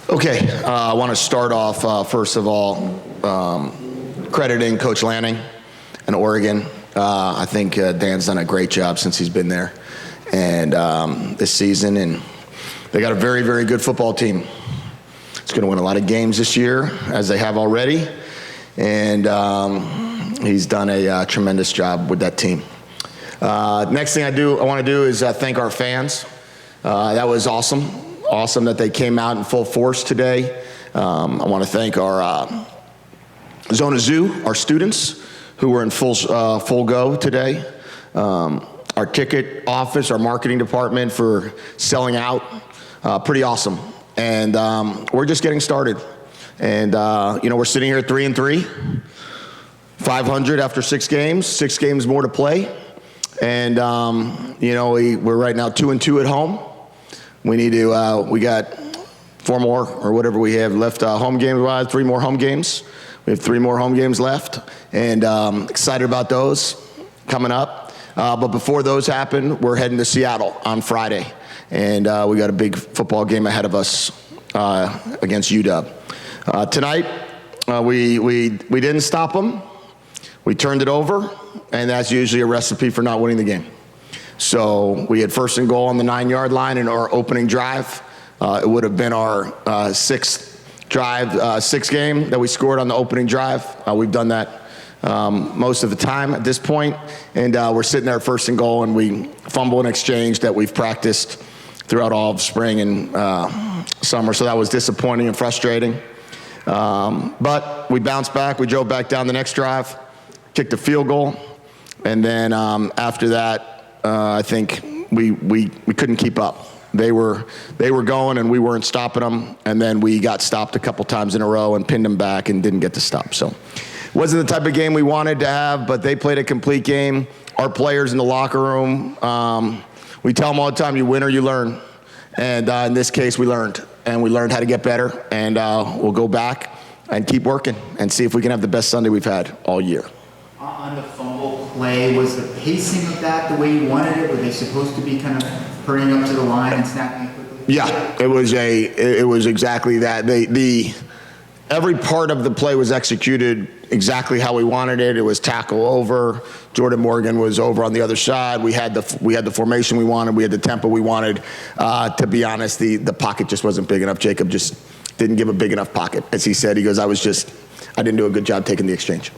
Okay, I want to start off, first of all, crediting Coach Lanning in Oregon. I think Dan's done a great job since he's been there and this season, and they got a very, very good football team. It's going to win a lot of games this year, as they have already, and he's done a tremendous job with that team. Next thing I want to do is thank our fans. That was awesome. Awesome that they came out in full force today. I want to thank our Zona Zoo, our students, who were in full go today. Our ticket office, our marketing department for selling out. Pretty awesome. And we're just getting started. And, we're sitting here at 3-3, 500 after 6 games, 6 games more to play. And, we're right now 2-2 at home. We need to, we got 4 more or whatever we have left home games-wise, 3 more home games. We have 3 more home games left, and excited about those coming up. But before those happen, we're heading to Seattle on Friday, and we got a big football game ahead of us against UW. Tonight, we didn't stop them. We turned it over, and that's usually a recipe for not winning the game. So we had 1st and goal on the 9-yard line in our opening drive. It would have been our 6th game that we scored on the opening drive. We've done that most of the time at this point, and we're sitting there at 1st and goal, and we fumble an exchange that we've practiced throughout all of spring and summer. So that was disappointing and frustrating. But we bounced back. We drove back down the next drive, kicked a field goal, and then after that, I think we couldn't keep up. They were going, and we weren't stopping them, and then we got stopped a couple times in a row and pinned them back and didn't get to stop. So it wasn't the type of game we wanted to have, but they played a complete game. Our players in the locker room, we tell them all the time, you win or you learn. And in this case, we learned, and we learned how to get better, and we'll go back and keep working and see if we can have the best Sunday we've had all year. On the fumble play, was the pacing of that the way you wanted it? Were they supposed to be kind of hurrying up to the line and snapping it quickly? Yeah, it was exactly that. Every part of the play was executed exactly how we wanted it. It was tackle over. Jordan Morgan was over on the other side. We had the formation we wanted. We had the tempo we wanted. To be honest, the pocket just wasn't big enough. Jacob just didn't give a big enough pocket. As he said, he goes, I didn't do a good job taking the exchange.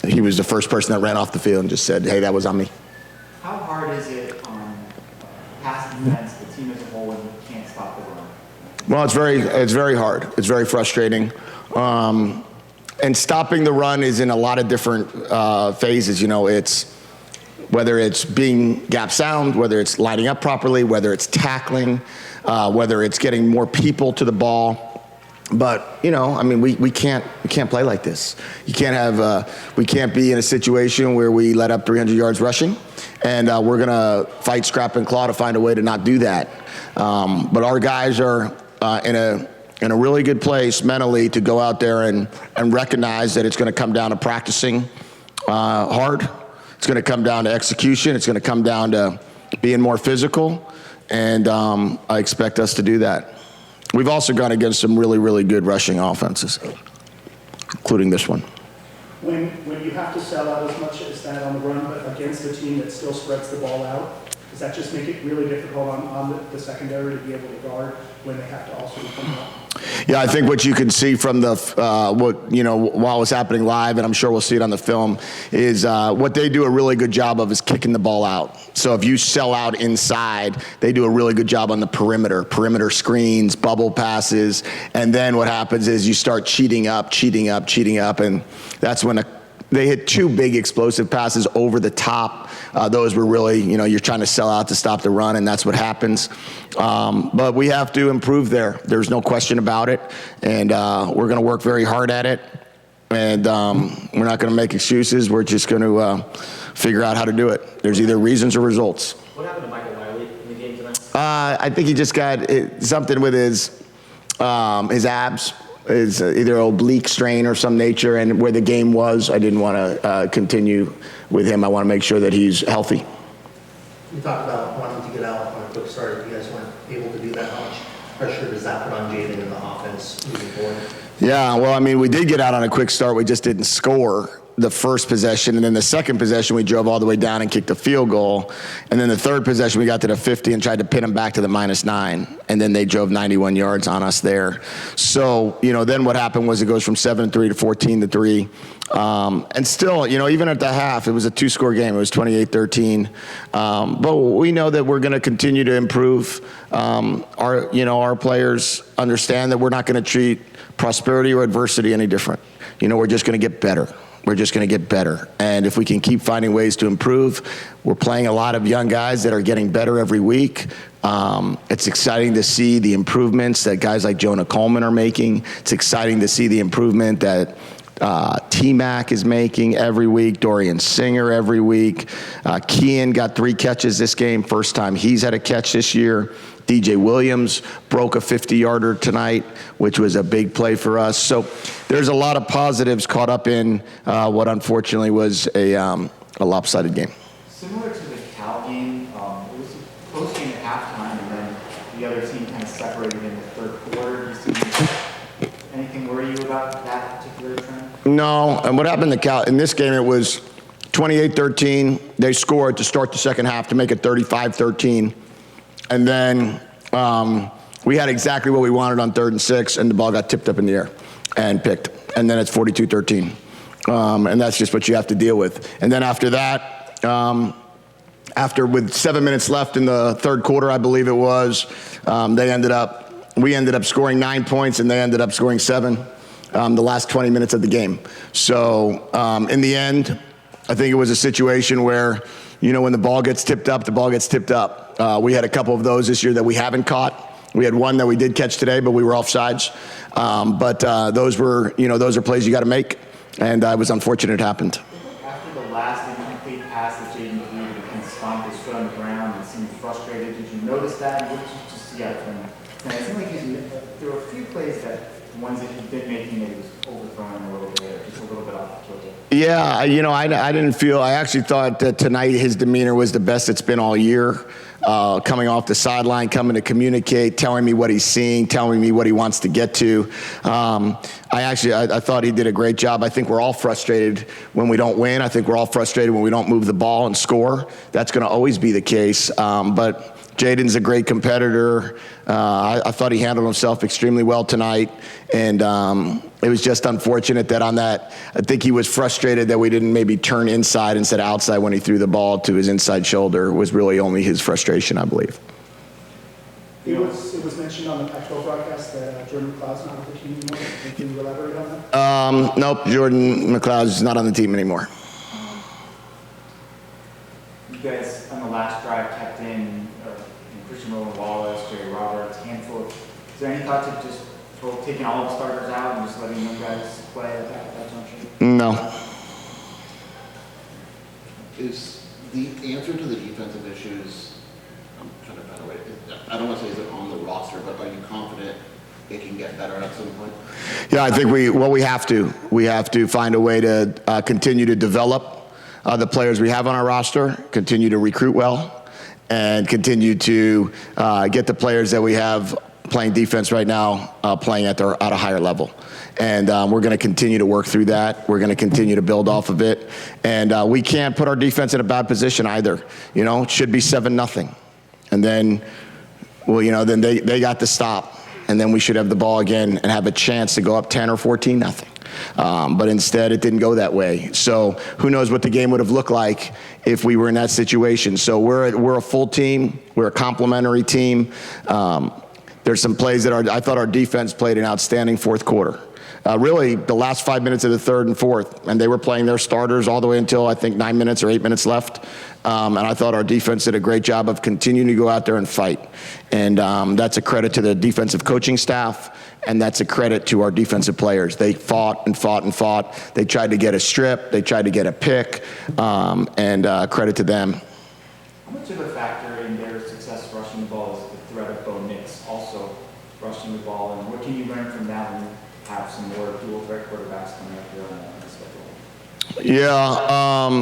He was the first person that ran off the field and just said, hey, that was on me. How hard is it on pass defense, the team as a whole, when you can't stop the run? Well, it's very hard. It's very frustrating. And stopping the run is in a lot of different phases. It's whether it's being gap sound, whether it's lining up properly, whether it's tackling, whether it's getting more people to the ball. But we can't play like this. We can't be in a situation where we let up 300 yards rushing, and we're gonna fight, scrap, and claw to find a way to not do that. But our guys are in a really good place mentally to go out there and recognize that it's going to come down to practicing hard. It's going to come down to execution. It's going to come down to being more physical, and I expect us to do that. We've also gone against some really, really good rushing offenses, including this one. When you have to sell out as much as that on the run, but against a team that still spreads the ball out, does that just make it really difficult on the secondary to be able to guard when they have to also come up? Yeah, I think what you can see from the while it's happening live, and I'm sure we'll see it on the film, is what they do a really good job of is kicking the ball out. So if you sell out inside, they do a really good job on the perimeter screens, bubble passes, and then what happens is you start cheating up, and that's when they hit 2 big explosive passes over the top. Those were really, you're trying to sell out to stop the run, and that's what happens. But we have to improve there. There's no question about it. And we're going to work very hard at it. And we're not going to make excuses. We're just going to figure out how to do it. There's either reasons or results. What happened to Michael Wiley in the game tonight? I think he just got something with his abs. Is either oblique strain or some nature, and where the game was, I didn't want to continue with him. I want to make sure that he's healthy. You talked about wanting to get out on a quick start. If you guys weren't able to do that much, pressure does that put on Jaden and the offense moving forward? Yeah, well, I mean, we did get out on a quick start. We just didn't score the first possession, and then the second possession we drove all the way down and kicked a field goal, and then the third possession we got to the 50 and tried to pin them back to the -9, and then they drove 91 yards on us there. So, then what happened was it goes from 7-3 to 14-3, and still, even at the half, it was a two-score game. It was 28-13, but we know that we're going to continue to improve. Our players understand that we're not going to treat prosperity or adversity any different. We're just going to get better. We're just going to get better. And if we can keep finding ways to improve, we're playing a lot of young guys that are getting better every week. It's exciting to see the improvements that guys like Jonah Coleman are making. It's exciting to see the improvement that T-Mac is making every week, Dorian Singer every week. Kean got 3 catches this game, first time he's had a catch this year. DJ Williams broke a 50-yarder tonight, which was a big play for us. So there's a lot of positives caught up in what unfortunately was a lopsided game. Similar to the Cal game, it was a close game at halftime, and then the other team kind of separated in the third quarter. Anything worry you about that particular trend? No, and what happened to Cal, in this game it was 28-13. They scored to start the second half to make it 35-13. And then we had exactly what we wanted on 3rd and 6, and the ball got tipped up in the air and picked. And then it's 42-13. And that's just what you have to deal with. And then after that, with 7 minutes left in the third quarter, I believe it was, we ended up scoring 9 points, and they ended up scoring 7 the last 20 minutes of the game. So in the end, I think it was a situation where, when the ball gets tipped up, the ball gets tipped up. We had a couple of those this year that we haven't caught. We had one that we did catch today, but we were offsides. But those are plays you got to make, and it was unfortunate it happened. After the last incomplete pass that Jaden threw, he kind of stomped his foot on the ground and seemed frustrated. Did you notice that? And what did you just see out of him? And it seemed like there were a few plays that the ones that he'd been making that he was overthrowing a little bit, or just a little bit off the kilter. Yeah, I actually thought that tonight his demeanor was the best it's been all year. Coming off the sideline, coming to communicate, telling me what he's seeing, telling me what he wants to get to. I thought he did a great job. I think we're all frustrated when we don't win. I think we're all frustrated when we don't move the ball and score. That's going to always be the case. But Jaden's a great competitor. I thought he handled himself extremely well tonight. And it was just unfortunate that on that, I think he was frustrated that we didn't maybe turn inside instead of outside when he threw the ball to his inside shoulder. It was really only his frustration, I believe. It was mentioned on the Pac-12 broadcast that Jordan McLeod's not with the team anymore. Can you elaborate on that? Nope, Jordan McLeod is not on the team anymore. You guys, on the last drive, kept in Christian Roland Wallace, Jerry Roberts, handful. Is there any thought to just taking all the starters out and just letting young guys play at that juncture? No. Is the answer to the defensive issues, I'm trying to find a way, I don't want to say is it on the roster, but are you confident it can get better at some point? Yeah, I think we have to. We have to find a way to continue to develop the players we have on our roster, continue to recruit well, and continue to get the players that we have playing defense right now playing at a higher level. And we're going to continue to work through that. We're going to continue to build off of it. And we can't put our defense in a bad position either. It should be 7-0. And then, then they got the stop. And then we should have the ball again and have a chance to go up 10 or 14-0. But instead, it didn't go that way. So who knows what the game would have looked like if we were in that situation. So we're a full team. We're a complementary team. There's some plays that I thought our defense played an outstanding fourth quarter. Really, the last 5 minutes of the third and fourth, and they were playing their starters all the way until, I think, 9 minutes or 8 minutes left. And I thought our defense did a great job of continuing to go out there and fight. And that's a credit to the defensive coaching staff, and that's a credit to our defensive players. They fought and fought and fought. They tried to get a strip. They tried to get a pick, and credit to them. How much of a factor in their success rushing the ball is the threat of Bo Nix also rushing the ball? And what can you learn from that when you have some more dual threat quarterbacks coming up here on the schedule? Yeah,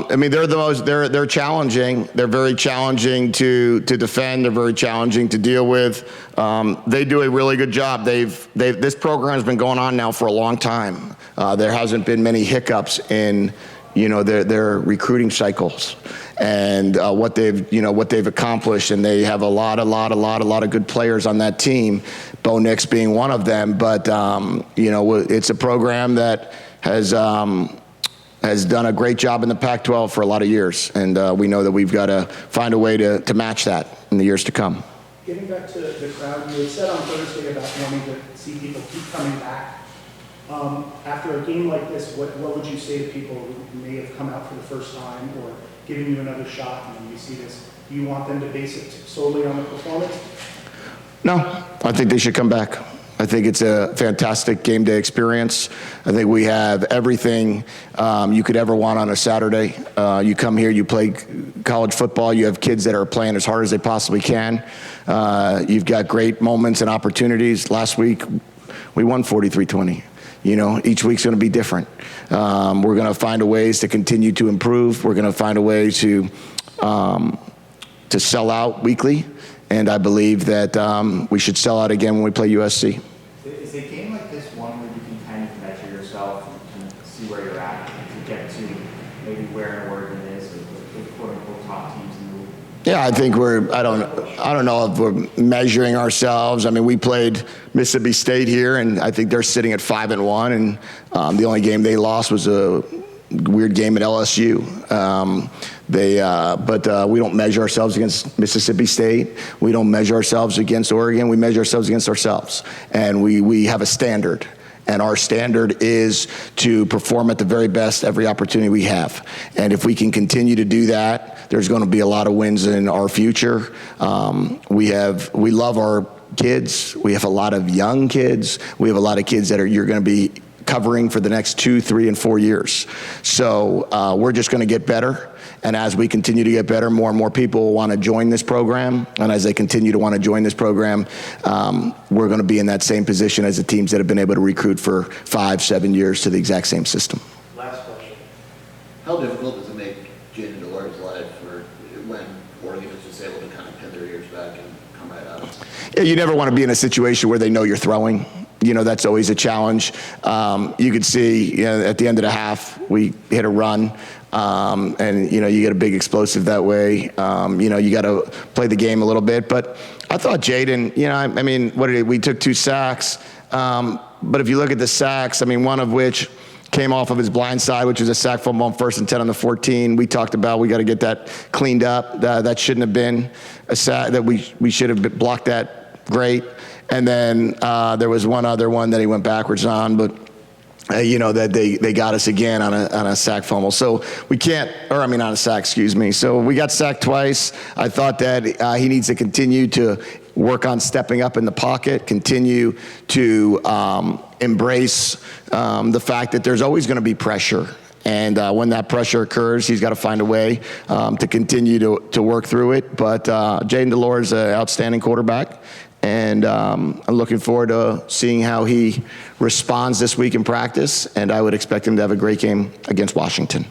I mean, they're challenging. They're very challenging to defend. They're very challenging to deal with. They do a really good job. This program has been going on now for a long time. There hasn't been many hiccups in, their recruiting cycles and what they've accomplished. And they have a lot of good players on that team. Bo Nix being one of them. But it's a program that has done a great job in the Pac-12 for a lot of years, and we know that we've got to find a way to match that in the years to come. Getting back to the crowd, you had said on Thursday about wanting to see people keep coming back. After a game like this, what would you say to people who may have come out for the first time or giving you another shot and when you see this? Do you want them to base it solely on the performance? No, I think they should come back. I think it's a fantastic game day experience. I think we have everything you could ever want on a Saturday. You come here, you play college football, you have kids that are playing as hard as they possibly can. You've got great moments and opportunities. Last week, we won 43-20. Each week's going to be different. We're going to find a ways to continue to improve. We're going to find a way to sell out weekly. And I believe that we should sell out again when we play USC. Is a game like this one where you can kind of measure yourself and see where you're at to get to maybe where Oregon is, or the quote-unquote top teams in the league? Yeah, I think I don't know if we're measuring ourselves. I mean, we played Mississippi State here, and I think they're sitting at 5-1, and the only game they lost was a weird game at LSU. But we don't measure ourselves against Mississippi State. We don't measure ourselves against Oregon. We measure ourselves against ourselves. And we have a standard. And our standard is to perform at the very best every opportunity we have. And if we can continue to do that, there's going to be a lot of wins in our future. We love our kids. We have a lot of young kids. We have a lot of kids that you're going to be covering for the next 2, 3, and 4 years. So we're just going to get better. And as we continue to get better, more and more people will want to join this program. And as they continue to want to join this program, we're going to be in that same position as the teams that have been able to recruit for 5, 7 years to the exact same system. Last question. How difficult does it make Jedd and Delores' life when Oregon is just able to kind of pin their ears back and come right out? Yeah, you never want to be in a situation where they know you're throwing. That's always a challenge. You could see, at the end of the half, we hit a run, and, you get a big explosive that way. You got to play the game a little bit. But I thought Jaden, I mean, we took 2 sacks. But if you look at the sacks, I mean, one of which came off of his blind side, which was a sack fumble on 1st and 10 on the 14. We talked about we got to get that cleaned up. That shouldn't have been a sack, that we should have blocked that great. And then there was one other one that he went backwards on, but that they got us again on a sack fumble. So we can't, on a sack, excuse me. So we got sacked twice. I thought that he needs to continue to work on stepping up in the pocket, continue to embrace the fact that there's always going to be pressure. And when that pressure occurs, he's got to find a way to continue to work through it. But Jedd Delores is an outstanding quarterback. And I'm looking forward to seeing how he responds this week in practice. And I would expect him to have a great game against Washington.